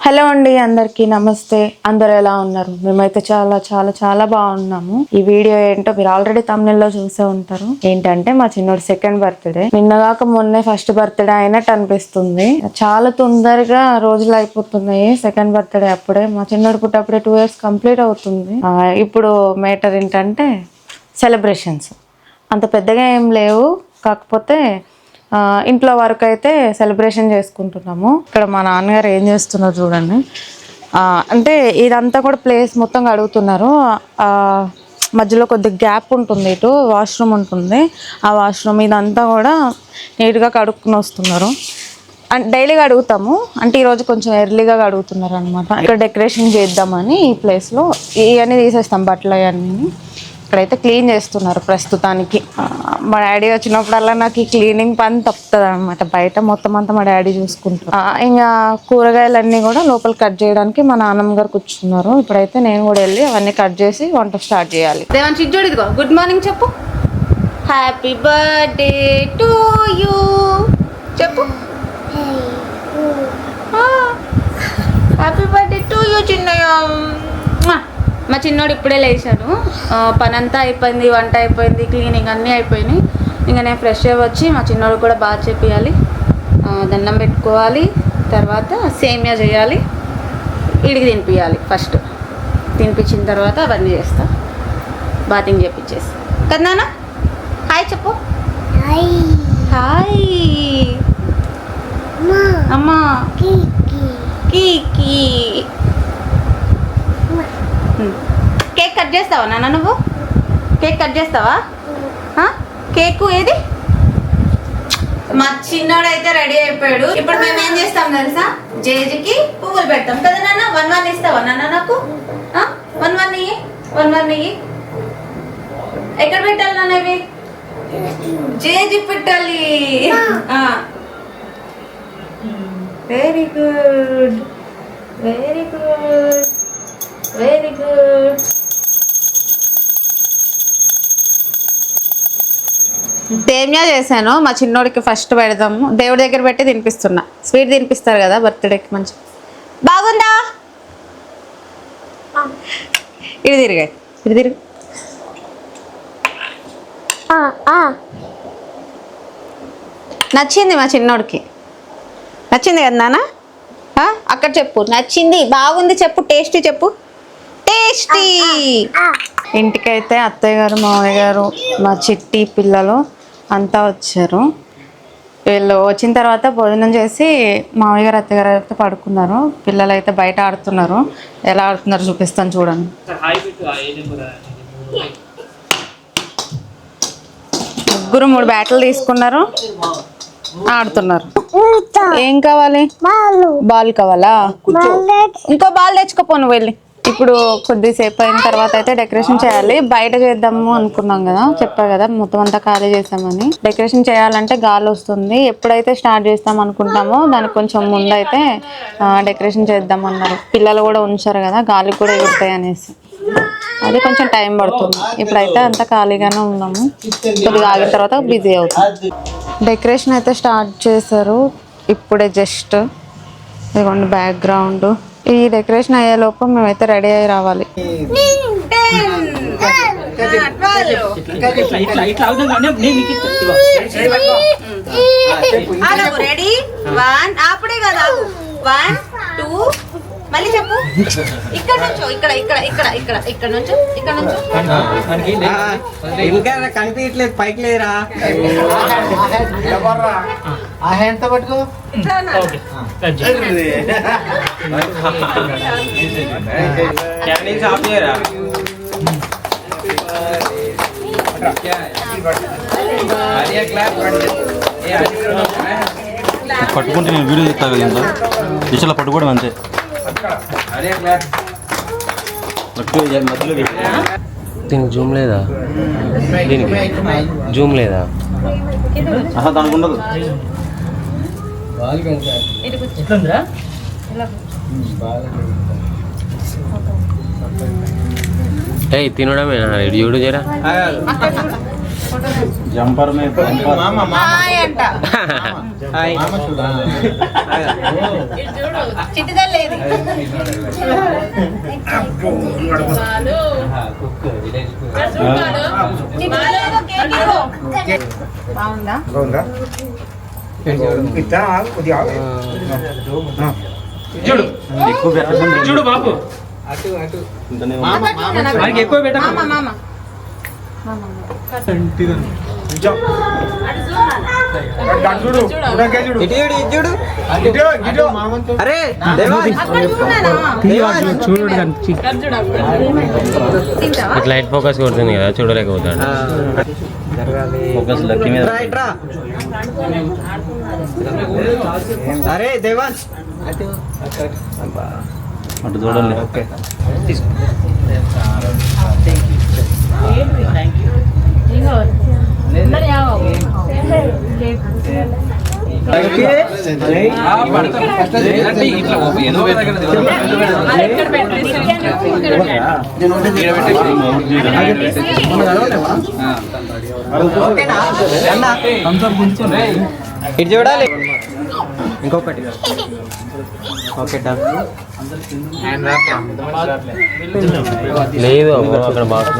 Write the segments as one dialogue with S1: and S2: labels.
S1: Hello అండి, అందరికీ నమస్తే. అందరు ఎలా ఉన్నారు? మేమైతే చాలా చాలా చాలా బాగున్నాము. ఈ వీడియో ఏంటో మీరు ఆల్రెడీ తమిళలో చూసే ఉంటారు. ఏంటంటే మా చిన్నోడు సెకండ్ బర్త్డే. నిన్నగాక మొన్నే ఫస్ట్ బర్త్డే అయినట్టు అనిపిస్తుంది. చాలా తొందరగా రోజులు అయిపోతున్నాయి. సెకండ్ బర్త్డే అప్పుడే, మా చిన్నోడు పుట్టప్పుడే 2 years కంప్లీట్ అవుతుంది. ఇప్పుడు మేటర్ ఏంటంటే సెలబ్రేషన్స్ అంత పెద్దగా ఏం లేవు, కాకపోతే ఇంట్లో వరకు అయితే సెలబ్రేషన్ చేసుకుంటున్నాము. ఇక్కడ మా నాన్నగారు ఏం చేస్తున్నారు చూడండి. అంటే ఇదంతా కూడా ప్లేస్ మొత్తం కడుగుతున్నారు. మధ్యలో కొద్దిగా గ్యాప్ ఉంటుంది, ఇటు వాష్రూమ్ ఉంటుంది. ఆ వాష్రూమ్ ఇదంతా కూడా నీట్గా కడుక్కుని వస్తున్నారు. డైలీ కడుగుతాము, అంటే ఈరోజు కొంచెం ఎర్లీగా కడుగుతున్నారు అనమాట. ఇక్కడ డెకరేషన్ చేద్దామని ఈ ప్లేస్లో ఇవన్నీ తీసేస్తాం, బట్టలు అవన్నీ ఇక్కడైతే క్లీన్ చేస్తున్నారు ప్రస్తుతానికి. మా డాడీ వచ్చినప్పుడల్లా నాకు ఈ క్లీనింగ్ పని తప్పుతుంది అనమాట. బయట మొత్తం అంతా మా డాడీ చూసుకుంటారు. ఇంకా కూరగాయలన్నీ కూడా లోపల కట్ చేయడానికి మా నాన్నమ్మ గారు కూర్చున్నారు. ఇప్పుడైతే నేను కూడా వెళ్ళి అవన్నీ కట్ చేసి వంట స్టార్ట్ చేయాలి. దేవాన్ చిజ్జోడు, ఇదిగో గుడ్ మార్నింగ్ చెప్పు. హ్యాపీ బర్త్డే టు యూ చెప్పు. హ్యాపీ బర్త్డే టు యూ చిన్నయ్య. మా చిన్నోడు ఇప్పుడే లేచాడు. పని అంతా అయిపోయింది, వంట అయిపోయింది, క్లీనింగ్ అన్నీ అయిపోయినాయి. ఇంకా నేను ఫ్రెష్ అయ్యి వచ్చి మా చిన్నోడు కూడా బాగా చేపియాలి, దండం పెట్టుకోవాలి, తర్వాత సేమియా చేయాలి, ఇడికి తినిపించాలి. ఫస్ట్ తినిపించిన తర్వాత అవన్నీ చేస్తా, బాతింగ్ చేపించేసి. కదా నాన్న? హాయ్ చెప్పు. హాయ్ అమ్మా. కీ కేక్ కట్ చేస్తావా నాన్న? నువ్వు కేక్ కట్ చేస్తావా? కేకు ఏది? మా చిన్నోడు అయితే రెడీ అయిపోయాడు. ఇప్పుడు మేము ఏం చేస్తాం తెలుసా? జేజీకి పువ్వులు పెడతాం కదా నాన్న. 1 ఇస్తావా నాన్న నాకు? 1 ఇయ్యి. ఎక్కడ పెట్టాలి నాన్న ఇవి? జేజీ పెట్టాలి. Very good, very good, very good. సేమియా చేశాను, మా చిన్నోడికి ఫస్ట్ పెడదాము. దేవుడి దగ్గర పెట్టి తినిపిస్తున్నా. స్వీట్ తినిపిస్తారు కదా బర్త్డేకి, మంచి బాగుందా? ఇది తిరిగాయి, ఇది తిరిగి. నచ్చింది మా చిన్నోడికి, నచ్చింది కదా నాన్న? అక్కడ చెప్పు నచ్చింది, బాగుంది చెప్పు, టేస్టీ చెప్పు, టేస్టీ. ఇంటికైతే అత్తయ్య గారు, మామయ్య గారు, మా చిట్టి పిల్లలు అంతా వచ్చారు. వీళ్ళు వచ్చిన తర్వాత భోజనం చేసి మామయ్య గారు అత్తయ్య గారు అయితే పడుకున్నారు. పిల్లలు అయితే బయట ఆడుతున్నారు. ఎలా ఆడుతున్నారు చూపిస్తాను చూడండి. ముగ్గురు 3 బ్యాట్లు తీసుకున్నారు, ఆడుతున్నారు. ఏం కావాలి? బాల్ కావాలా? ఇంకో బాల్ తెచ్చుకోపో నువ్వు వెళ్ళి. ఇప్పుడు కొద్దిసేపు అయిన తర్వాత అయితే డెకరేషన్ చేయాలి. బయట చేద్దాము అనుకున్నాం కదా, చెప్పా కదా మొత్తం అంతా ఖాళీ చేసామని. డెకరేషన్ చేయాలంటే గాలి వస్తుంది. ఎప్పుడైతే స్టార్ట్ చేస్తాం అనుకుంటామో దానికి కొంచెం ముందు అయితే డెకరేషన్ చేద్దామన్నారు. పిల్లలు కూడా ఉంచారు కదా, గాలి కూడా ఎగురుతాయి అనేసి. అది కొంచెం టైం పడుతుంది. ఇప్పుడైతే అంతా ఖాళీగానే ఉన్నాము. కొద్దిగా ఆగిన తర్వాత బిజీ అవుతుంది. డెకరేషన్ అయితే స్టార్ట్ చేశారు ఇప్పుడే. జస్ట్ ఇదిగోండి బ్యాక్గ్రౌండ్. ఈ డెకరేషన్ అయ్యేలోపు మేమైతే రెడీ అయ్యి రావాలి. రెడీ 1 అప్పుడే కదా 1 2 మళ్ళీ చెప్పు. ఇక్కడ నుంచో, ఇక్కడ ఇక్కడ ఇక్కడ ఇక్కడ ఇక్కడ నుంచో, ఇక్కడ నుంచో.
S2: ఇంకా కనిపించట్లేదు, పైకి లేరా? ఆ హ్యాండ్ తో పట్టుకో.
S3: పట్టుకుంటే నేను వీడియో చెప్తా కదా, ఇంత దిశలో పట్టుకోవడం అంతే.
S4: దీనికి జూమ్ లేదా? దీనికి జూమ్ లేదా?
S3: దానికి ఉండదు.
S4: ఏ తినడమేనా? చూడు జరా.
S3: జంపర్ మే
S1: హాయ్ అంట చిట్టిదల్లేది బాగుందా
S2: చూడు
S3: ఎక్కువ పెట్టండి.
S2: చూడు బాబు మనకి ఎక్కువ పెట్ట అరే చూడు
S4: లైట్ ఫోకస్ కొడుతుంది కదా చూడలేకపోతాడు.
S3: ఫోకస్ లక్కీ మీద
S2: అరే దేవాన్స్
S3: అటు చూడండి.
S2: ఇటు చూడాలి ఇంకొకటి ఓకే డన్
S4: లేదు అక్కడ బాక్స్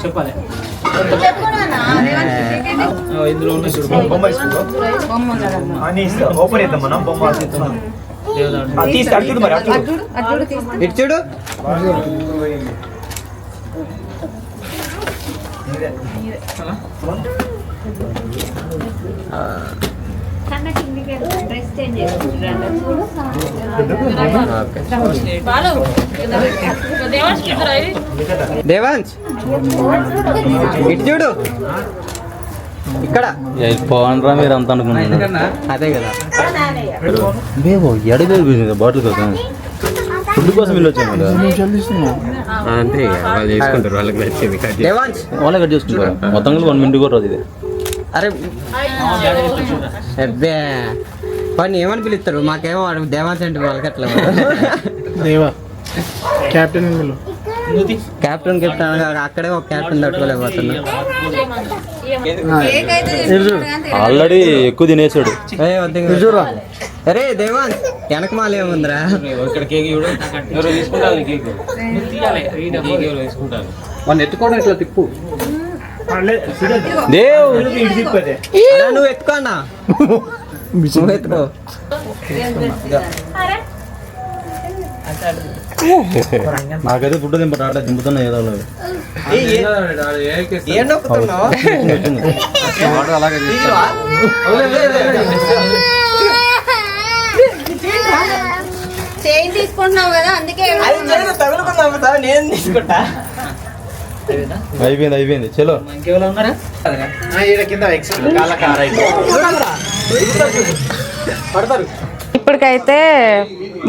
S2: చెప్పాలి
S5: ఓపెన్ చేద్దాం మనం బొమ్మ తీసి మరి
S2: ఇటు చూడు దేవాన్స్ ఇటు చూడు ఇక్కడ
S3: పవన్ రా మీరు అంత అనుకున్నాను.
S2: అదే కదా
S3: మేము ఎడబెరిపోయింది బాటిల్ కోసం ఫుడ్ కోసం వెళ్ళి వచ్చాము కదా.
S4: అంతే వాళ్ళు చేసుకుంటారు వాళ్ళకి నచ్చింది.
S2: దేవాన్స్
S3: వాళ్ళే కట్ చేసుకుంటారు మొత్తం 1 మినిట్ కూడా రాదు ఇది.
S2: అరే అబ్బే వాడిని ఏమని పిలుస్తారు మాకేమో వాడు దేవాన్స్ అంటే వాళ్ళకి అట్లా
S5: దేవా కెప్టెన్
S2: కెప్టెన్ కెప్టెన్ అక్కడే ఒక కెప్టెన్ తట్టుకోలేకపోతున్నా
S3: ఆల్రెడీ ఎక్కువ తినేసాడు.
S2: అరే దేవాన్స్ వెనక మాల ఏముందిరా
S3: ఎత్తుకోవడం ఇట్లా తిప్పు.
S2: అలా నువ్వు ఎత్తుకో అన్నా నువ్వు ఎత్తుకో
S3: నాకైతే ఫుడ్ దింపట దింపుతున్నా ఏదో
S2: ఏం నొక్కుతున్నావు
S3: అలాగే
S1: చేయి తీసుకుంటున్నావు కదా అందుకే
S2: తగులుకుందాం నేను తీసుకుంటా
S3: అయిపోయింది చలో.
S1: ఇప్పటికైతే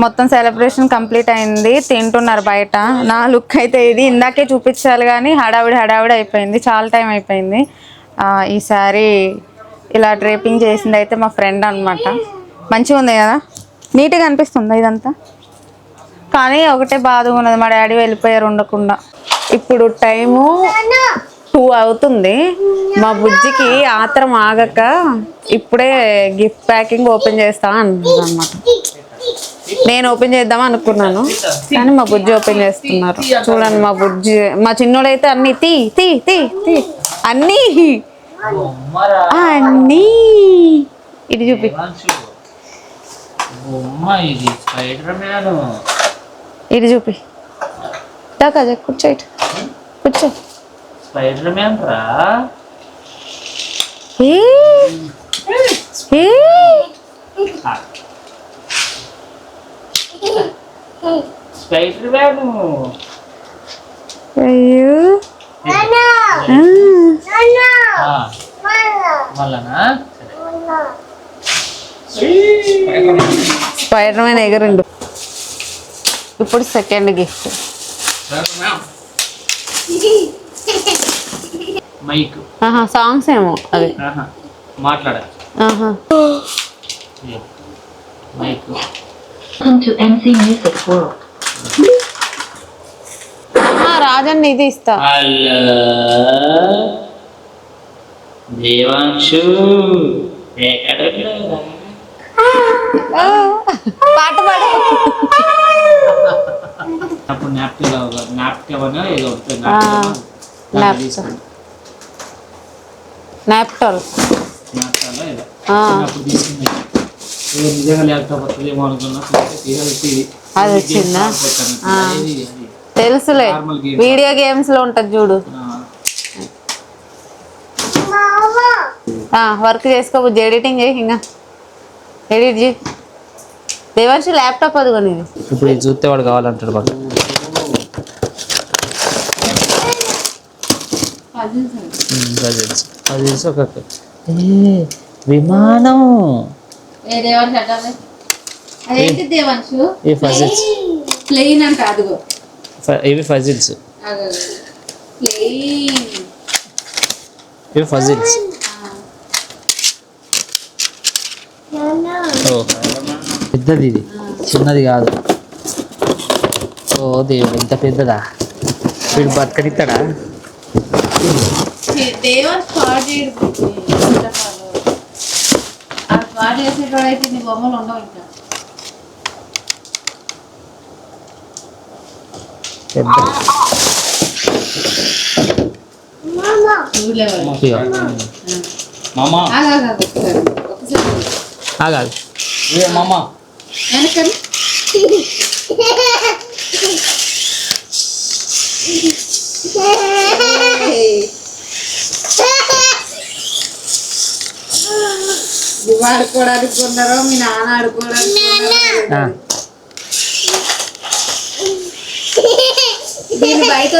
S1: మొత్తం సెలబ్రేషన్ కంప్లీట్ అయింది. తింటున్నారు బయట. నా లుక్ అయితే ఇది ఇందాకే చూపించాలి కానీ హడావిడి అయిపోయింది. చాలా టైం అయిపోయింది. ఈసారి ఇలా డ్రేపింగ్ చేసింది అయితే మా ఫ్రెండ్ అనమాట. మంచిగా ఉంది కదా, నీట్గా అనిపిస్తుంది ఇదంతా. కానీ ఒకటే బాధగా ఉన్నది, మా డాడీ వెళ్ళిపోయారు ఉండకుండా. ఇప్పుడు టైము 2 అవుతుంది. మా బుజ్జికి ఆత్రం ఆగక ఇప్పుడే గిఫ్ట్ ప్యాకింగ్ ఓపెన్ చేస్తా అన్నారు అనమాట. నేను ఓపెన్ చేద్దాం అనుకున్నాను కానీ మా బుజ్జి ఓపెన్ చేస్తున్నారు. చూడండి మా బుజ్జి, మా చిన్నోడైతే అన్ని తీ తీ తీ తీ అన్నీ అన్నీ ఇది చూపి. ఇది చూపి. దాకా కూర్చో, కూర్చో.
S6: స్పైడర్ మ్యాన్ రా. Spider man.
S1: అయ్యో
S6: మళ్ళనా
S1: స్పైడర్ మ్యాన్ ఎగరండు. ఇప్పుడు సెకండ్ గిఫ్ట్
S6: మైక్.
S1: సాంగ్స్ ఏమో అవి
S6: మాట్లాడాలి. Mic
S7: Welcome to MC Music World.
S1: Rajanna ఇది ఇస్తా.
S6: హలో దేవాంశు ఎక్కడ
S1: పాట పాడు.
S6: అప్పుడు నాప్కిన్ ఏదో ఉంటుంది
S1: నాప్టాల్
S6: ఏదో అప్పుడు తీసుకుంది నిజంగా ల్యాప్టాప్ వస్తుందేమో అనుకున్నా
S1: అది వచ్చిందా? తెలుసులే, వీడియో గేమ్స్ లో ఉంటది చూడు. వర్క్ చేసుకోబుద్ది, ఎడిటింగ్ చేయి, ఇంకా ఎడిట్ చేయి. దేవర్షి ల్యాప్టాప్ అది కొని.
S2: ఇప్పుడు ఇది చూస్తే వాడు కావాలంటాడు బాగా. అది ఒక విమానం.
S1: అదేంటి దేవాంశు?
S2: ఈ ఫజిల్స్,
S1: ప్లెయిన్ అంట. అదిగో
S2: ఇవి ఫజిల్స్, ఇవి ఫజిల్స్. ఓ పెద్దది, ఇది చిన్నది కాదు. ఓ దేవుడు, ఇంత పెద్దదా? వీడు బతకనిస్తాడా?
S1: చేసేటోడైతే నీ బొమ్మలు ఉండవు ఇంకా.
S2: పెద్ద ఆగాలి.
S1: నువ్వు ఆడుకోవడానికి కొన్నారో మీ నాన్న ఆడుకోవడానికి దీన్ని బయట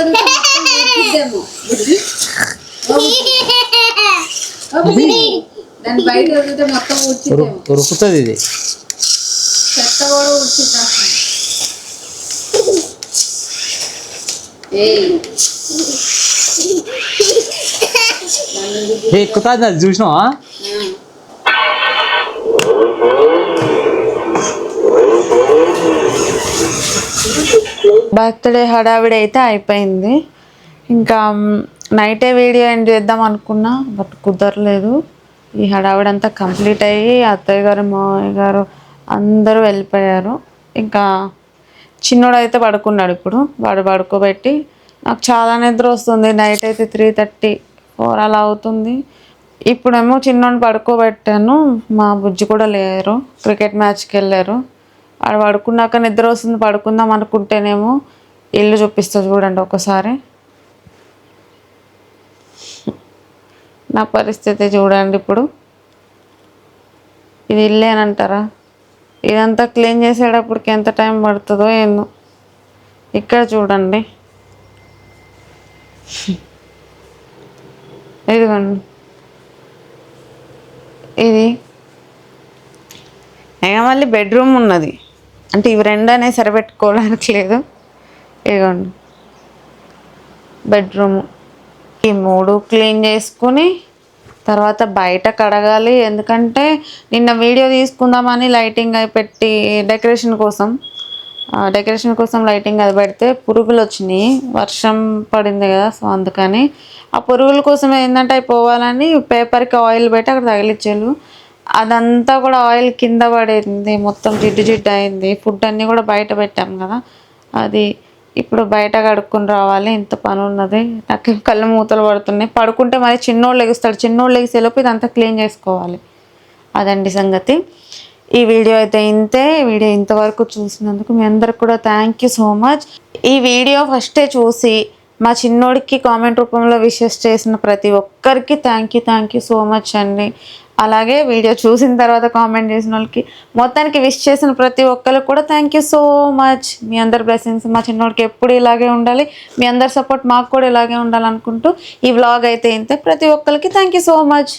S1: దాన్ని బయట వదిలితే మొత్తం ఊడ్చిద్దాము.
S2: ఉరుకుతుంది ఇది.
S1: చెత్త కూడా ఊడ్చిద్దా.
S2: ఎక్కుతుంది, అది చూసినావా?
S1: బర్త్డే హడావిడి అయితే అయిపోయింది. ఇంకా నైటే వీడియో ఎండ్ చేద్దాం అనుకున్నా, బట్ కుదరలేదు. ఈ హడావిడి అంతా కంప్లీట్ అయ్యి అత్తయ్య గారు మామయ్య గారు అందరూ వెళ్ళిపోయారు. ఇంకా చిన్నోడు అయితే పడుకున్నాడు. ఇప్పుడు వాడు పడుకోబెట్టి నాకు చాలా నిద్ర వస్తుంది. నైట్ అయితే 3:30, 4 అలా అవుతుంది. ఇప్పుడేమో చిన్నోడిని పడుకోబెట్టాను. మా బుజ్జి కూడా లేరు, క్రికెట్ మ్యాచ్కి వెళ్ళారు. వాడు పడుకున్నాక నిద్ర వస్తుంది, పడుకుందాం అనుకుంటేనేమో ఇల్లు చూపిస్తా చూడండి ఒకసారి. నా పరిస్థితి చూడండి. ఇప్పుడు ఇది ఇల్లేనంటారా? ఇదంతా క్లీన్ చేసేటప్పటికి ఎంత టైం పడుతుందో ఏందో. ఇక్కడ చూడండి, ఇదిగోండి, ఇది అయినా మళ్ళీ బెడ్రూమ్ ఉన్నది. అంటే ఇవి రెండనే సరిపెట్టుకోవడానికి లేదు. ఇదిగోండి బెడ్రూము. ఈ 3 క్లీన్ చేసుకుని తర్వాత బయట కడగాలి. ఎందుకంటే నిన్న వీడియో తీసుకుందామని లైటింగ్ అవి పెట్టి డెకరేషన్ కోసం లైటింగ్ అది పెడితే పురుగులు వచ్చినాయి. వర్షం పడింది కదా, సో అందుకని ఆ పురుగుల కోసం ఏంటంటే అవి పోవాలని పేపర్కి ఆయిల్ పెట్టి అక్కడ తగిలిచ్చారు. అదంతా కూడా ఆయిల్ కింద పడింది, మొత్తం జిడ్డు అయింది. ఫుడ్ అన్నీ కూడా బయట పెట్టాం కదా, అది ఇప్పుడు బయట కడుక్కొని రావాలి. ఇంత పని ఉన్నది. నాకు కళ్ళు మూతలు పడుతున్నాయి. పడుకుంటే మరి చిన్నోళ్ళు లెగుస్తాడు. చిన్నోళ్ళు లెగిసేలోపు ఇదంతా క్లీన్ చేసుకోవాలి. అదండి సంగతి. ఈ వీడియో అయితే ఇంతే. వీడియో ఇంతవరకు చూసినందుకు మీ అందరికి కూడా థ్యాంక్ యూ సో మచ్. ఈ వీడియో ఫస్టే చూసి మా చిన్నోడికి కామెంట్ రూపంలో విషెస్ చేసిన ప్రతి ఒక్కరికి థ్యాంక్ యూ సో మచ్ అండి. అలాగే వీడియో చూసిన తర్వాత కామెంట్ చేసిన వాళ్ళకి, మొత్తానికి విష్ చేసిన ప్రతి ఒక్కరికి కూడా థ్యాంక్ యూ సో మచ్. మీ అందరి బ్లెస్సింగ్స్ మా చిన్నోడికి ఎప్పుడు ఇలాగే ఉండాలి, మీ అందరి సపోర్ట్ మాకు కూడా ఇలాగే ఉండాలనుకుంటూ ఈ వ్లాగ్ అయితే ఇంతే. ప్రతి ఒక్కరికి థ్యాంక్ యూ సో మచ్.